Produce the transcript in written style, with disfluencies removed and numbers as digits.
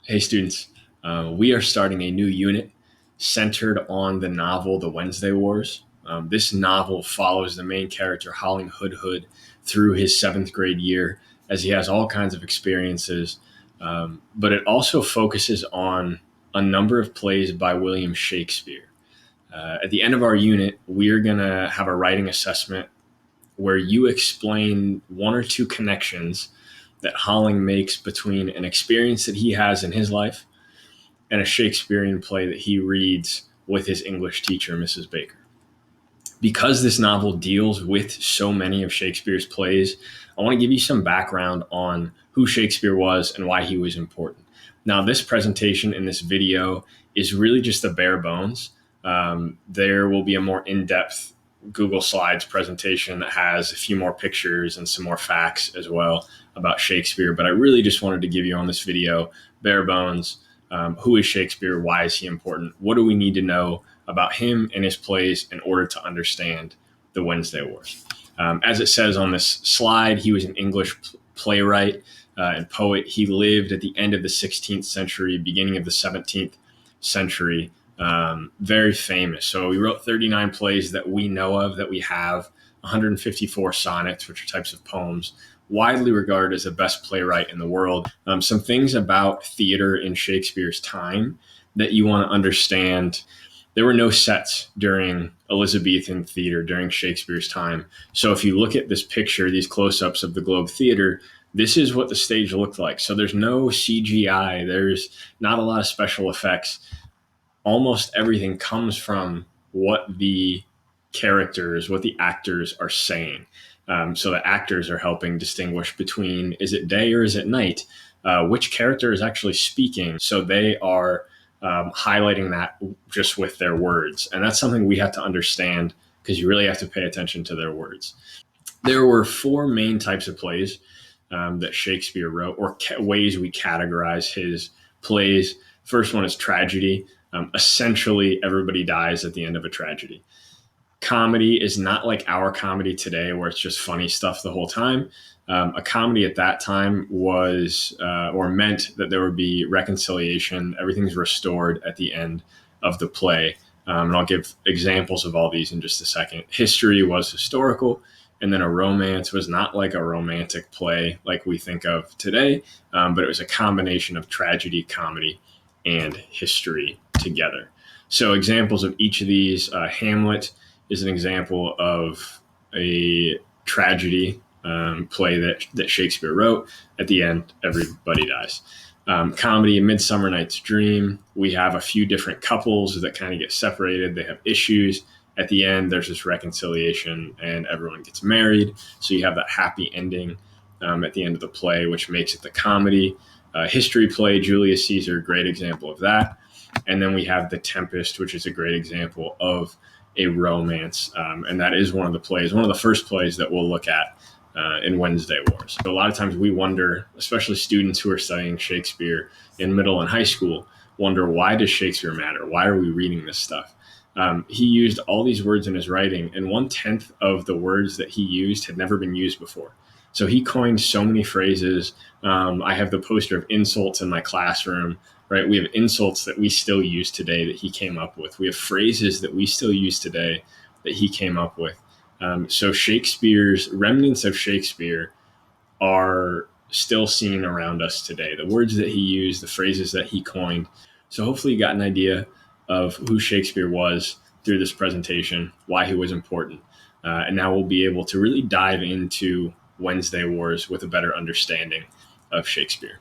Hey students, we are starting a new unit centered on the novel The Wednesday Wars. This novel follows the main character, Holling Hood, through his seventh grade year as he has all kinds of experiences. But it also focuses on a number of plays by William Shakespeare. At the end of our unit, we're going to have a writing assessment where you explain one or two connections that Holling makes between an experience that he has in his life and a Shakespearean play that he reads with his English teacher, Mrs. Baker. Because this novel deals with so many of Shakespeare's plays, I want to give you some background on who Shakespeare was and why he was important. Now, this presentation in this video is really just the bare bones. There will be a more in-depth Google Slides presentation that has a few more pictures and some more facts as well about Shakespeare. But I really just wanted to give you on this video bare bones. Who is Shakespeare? Why is he important? What do we need to know about him and his plays in order to understand the Wednesday Wars? As it says on this slide, he was an English playwright and poet. He lived at the end of the 16th century, beginning of the 17th century. Very famous. So he wrote 39 plays that we know of, that we have, 154 sonnets, which are types of poems, widely regarded as the best playwright in the world. Some things about theater in Shakespeare's time that you want to understand. There were no sets during Elizabethan theater during Shakespeare's time. So if you look at this picture, these close-ups of the Globe Theater, this is what the stage looked like. So there's no CGI. There's not a lot of special effects. Almost everything comes from what the characters, what the actors are saying. So the actors are helping distinguish between, is it day or is it night? Which character is actually speaking? So they are highlighting that just with their words. And that's something we have to understand because you really have to pay attention to their words. There were four main types of plays that Shakespeare wrote, or ways we categorize his plays. First one is tragedy. Essentially, everybody dies at the end of a tragedy. Comedy is not like our comedy today where it's just funny stuff the whole time. A comedy at that time was or meant that there would be reconciliation. Everything's restored at the end of the play. And I'll give examples of all these in just a second. History was historical, and then a romance was not like a romantic play like we think of today, but it was a combination of tragedy, comedy, and history together. So examples of each of these, Hamlet is an example of a tragedy play that Shakespeare wrote. At the end, everybody dies. Comedy, Midsummer Night's Dream, we have a few different couples that kind of get separated. They have issues. At the end, there's this reconciliation and everyone gets married. So you have that happy ending at the end of the play, which makes it the comedy. History play, Julius Caesar, great example of that. And then we have The Tempest, which is a great example of a romance. And that is one of the plays, one of the first plays that we'll look at in Wednesday Wars. So a lot of times we wonder, especially students who are studying Shakespeare in middle and high school, wonder, why does Shakespeare matter? Why are we reading this stuff? He used all these words in his writing, and 1/10 of the words that he used had never been used before. So he coined so many phrases. I have the poster of insults in my classroom, right? We have insults that we still use today that he came up with. We have phrases that we still use today that he came up with. So Shakespeare's remnants of Shakespeare are still seen around us today. The words that he used, the phrases that he coined. So hopefully you got an idea of who Shakespeare was through this presentation, why he was important. And now we'll be able to really dive into Wednesday Wars with a better understanding of Shakespeare.